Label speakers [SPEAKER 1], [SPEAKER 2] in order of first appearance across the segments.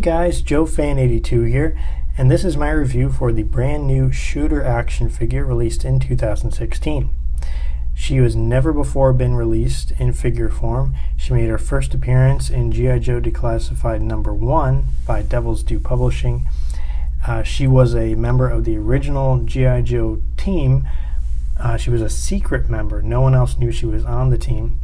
[SPEAKER 1] guys, JoeFan82 here, and this is my review for the brand new shooter action figure released in 2016. She was never before been released in figure form. She made her first appearance in G.I. Joe Declassified #1 by Devil's Due Publishing. She was a member of the original G.I. Joe team. She was a secret member. No one else knew she was on the team.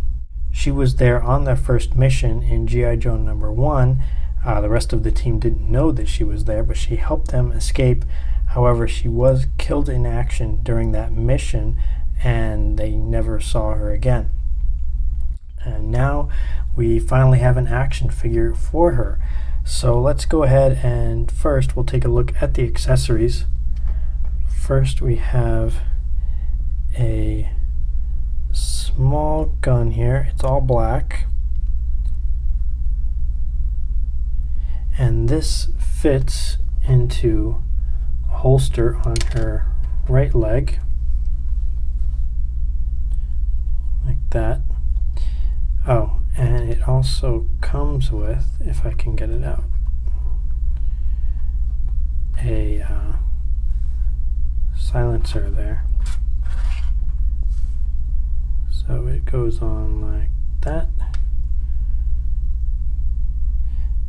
[SPEAKER 1] She was there on their first mission in G.I. Joe #1. The rest of the team didn't know that she was there, but she helped them escape. However, she was killed in action during that mission, and they never saw her again. And now we finally have an action figure for her. So let's go ahead and first we'll take a look at the accessories. First we have a small gun here. It's all black. And this fits into a holster on her right leg, like that. Oh, and it also comes with, if I can get it out, a silencer there. So it goes on like that.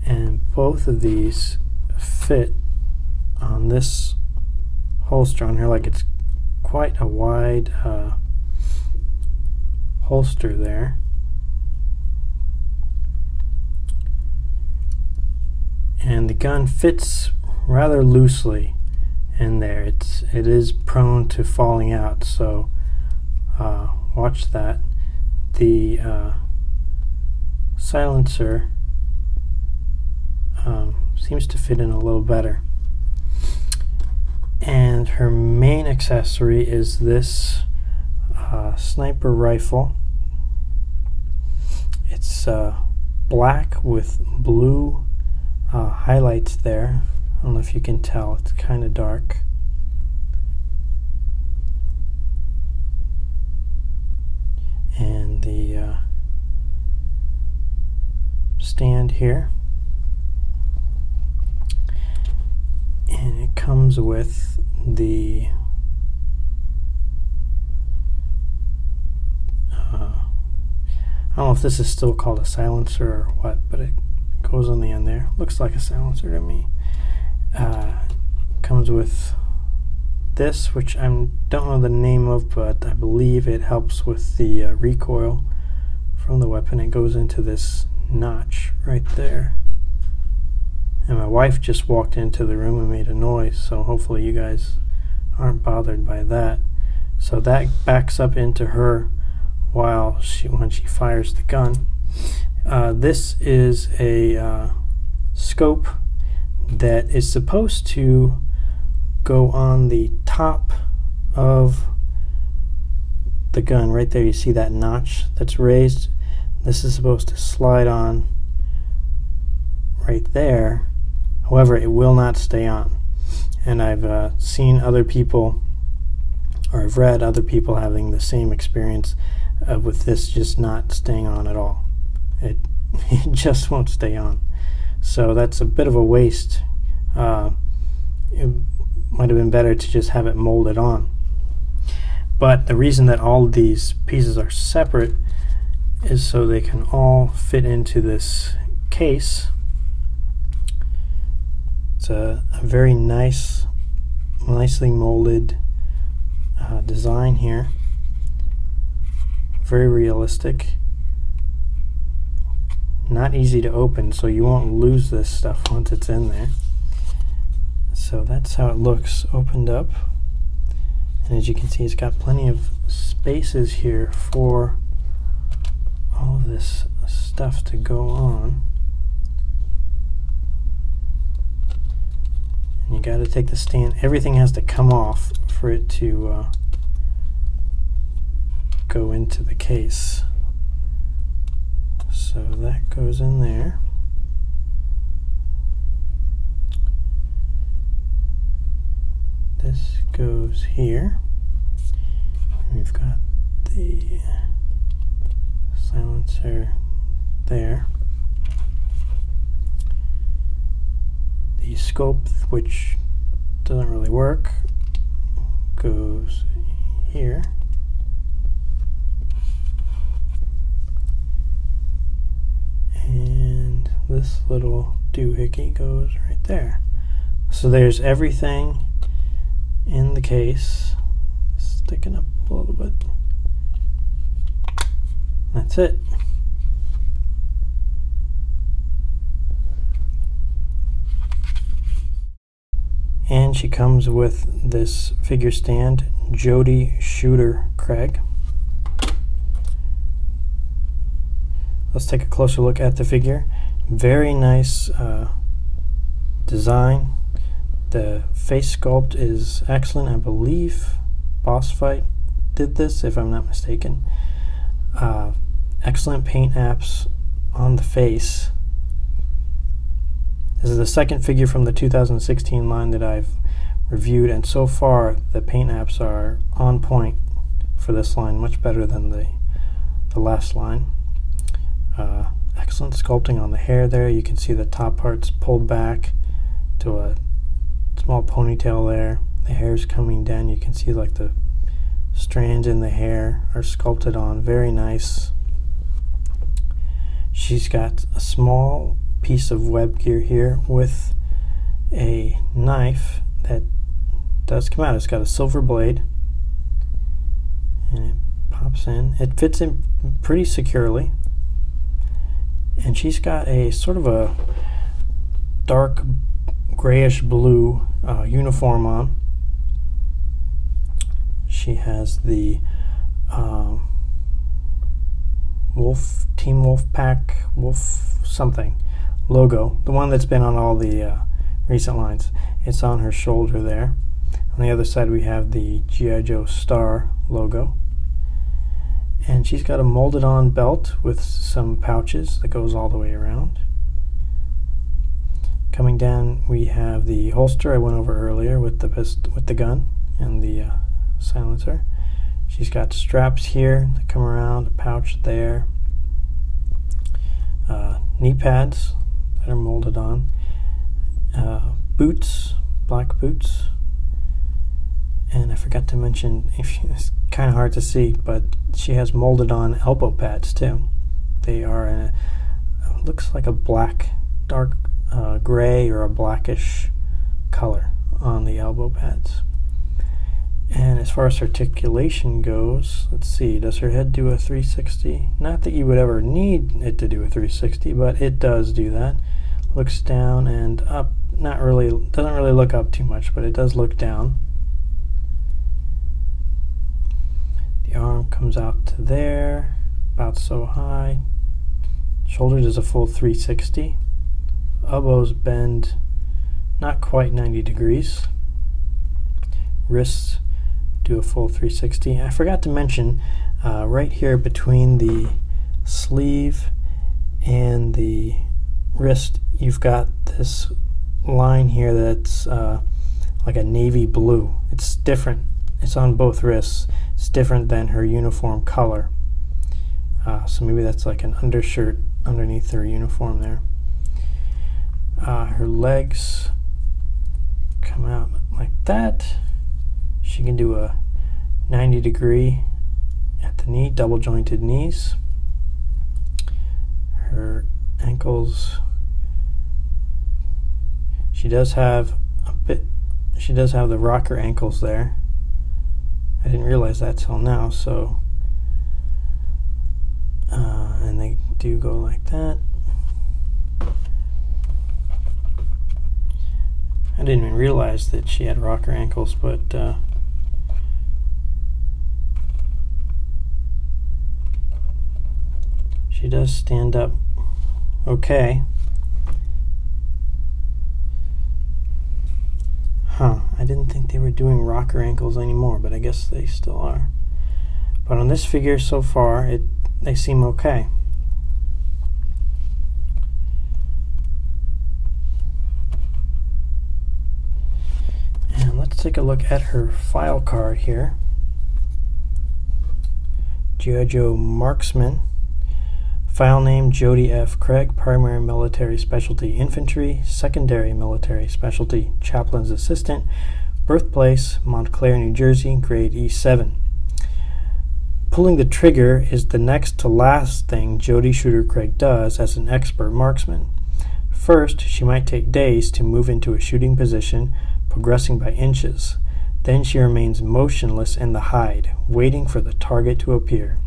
[SPEAKER 1] And both of these fit on this holster on here. Like, it's quite a wide holster there. And the gun fits rather loosely in there. It is prone to falling out, so watch that. The silencer seems to fit in a little better. And her main accessory is this sniper rifle. It's black with blue highlights there. I don't know if you can tell, it's kind of dark. And the stand here. And it comes with the I don't know if this is still called a silencer or what, but it goes on the end there. Looks like a silencer to me. Comes with this, which I don't know the name of, but I believe it helps with the recoil from the weapon. It goes into this notch right there. And my wife just walked into the room and made a noise, so hopefully you guys aren't bothered by that. So that backs up into her when she fires the gun. This is a scope that is supposed to go on the top of the gun. Right there, you see that notch that's raised. This is supposed to slide on right there. However, it will not stay on. And I've seen other people, or I've read other people having the same experience with this just not staying on at all. It just won't stay on. So that's a bit of a waste. It might have been better to just have it molded on. But the reason that all of these pieces are separate is so they can all fit into this case. It's a very nicely molded design here. Very realistic. Not easy to open, so you won't lose this stuff once it's in there. So that's how it looks opened up. And as you can see, it's got plenty of spaces here for all of this stuff to go on. And you got to take the stand. Everything has to come off for it to go into the case. So that goes in there. This goes here. And we've got the silencer there. the scope, which doesn't really work, goes here. And this little doohickey goes right there. So there's everything in the case. Sticking up a little bit. That's it. And she comes with this figure stand, Jody Shooter Craig. Let's take a closer look at the figure. Very nice design. The face sculpt is excellent. I believe Boss Fight did this, if I'm not mistaken. Excellent paint apps on the face. This is the second figure from the 2016 line that I've reviewed, and so far the paint apps are on point for this line, much better than the last line. Excellent sculpting on the hair there. You can see the top part's pulled back to a small ponytail there. The hair's coming down. You can see like the strands in the hair are sculpted on. Very nice. She's got a small piece of web gear here with a knife that does come out. It's got a silver blade and it pops in. It fits in pretty securely, and she's got a sort of a dark grayish blue uniform on. She has the Team Wolfpack Wolf something logo, the one that's been on all the recent lines. It's on her shoulder there. On the other side we have the G.I. Joe Star logo, and she's got a molded on belt with some pouches that goes all the way around. Coming down we have the holster I went over earlier with the gun and the silencer. She's got straps here that come around, a pouch there, knee pads that are molded on, boots, black boots, and I forgot to mention, it's kind of hard to see, but she has molded on elbow pads too. They are in a, looks like a black, dark gray or a blackish color on the elbow pads. And as far as articulation goes, let's see, does her head do a 360? Not that you would ever need it to do a 360, but it does do that. Looks down and up, not really, doesn't really look up too much, but it does look down. The arm comes out to there, about so high. Shoulder does a full 360. Elbows bend not quite 90 degrees. Wrists do a full 360. I forgot to mention right here between the sleeve and the wrist, you've got this line here that's like a navy blue. It's different. It's on both wrists. It's different than her uniform color. So maybe that's like an undershirt underneath her uniform there. Her legs come out like that. She can do a 90 degree at the knee, double jointed knees. Her ankles, she does have the rocker ankles there. I didn't realize that till now, so and they do go like that. I didn't even realize that she had rocker ankles, but she does stand up okay. Huh, I didn't think they were doing rocker ankles anymore, but I guess they still are. But on this figure so far, they seem okay. And let's take a look at her file card here. G.I. Joe Marksman. File name Jody F. Craig, primary military specialty infantry, secondary military specialty chaplain's assistant, birthplace Montclair, New Jersey, grade E7. Pulling the trigger is the next to last thing Jody Shooter Craig does as an expert marksman. First, she might take days to move into a shooting position, progressing by inches. Then she remains motionless in the hide, waiting for the target to appear.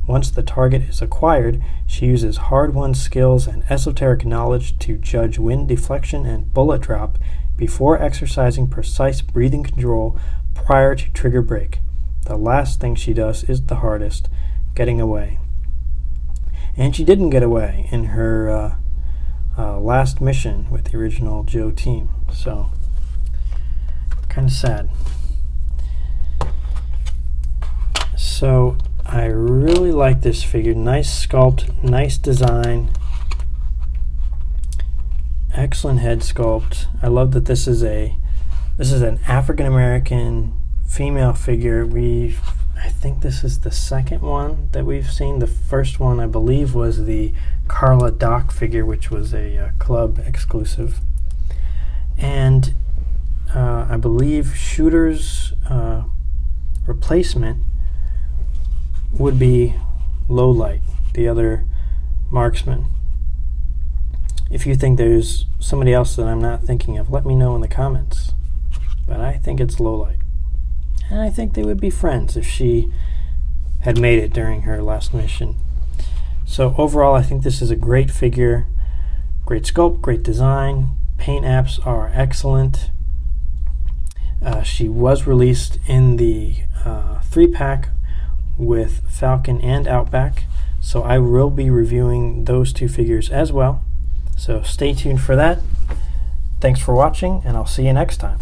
[SPEAKER 1] Once the target is acquired, she uses hard-won skills and esoteric knowledge to judge wind deflection and bullet drop before exercising precise breathing control prior to trigger break. The last thing she does is the hardest, getting away. And she didn't get away in her last mission with the original Joe team, so kind of sad. So I really like this figure. Nice sculpt, nice design, excellent head sculpt. I love that this is an African American female figure. I think this is the second one that we've seen. The first one, I believe, was the Carla Dock figure, which was a club exclusive. And I believe Shooter's replacement would be Lowlight, the other marksman. If you think there's somebody else that I'm not thinking of, let me know in the comments. But I think it's Lowlight. And I think they would be friends if she had made it during her last mission. So overall, I think this is a great figure. Great sculpt, great design. Paint apps are excellent. She was released in the 3-pack with Falcon and Outback, so I will be reviewing those two figures as well. So stay tuned for that. Thanks for watching, and I'll see you next time.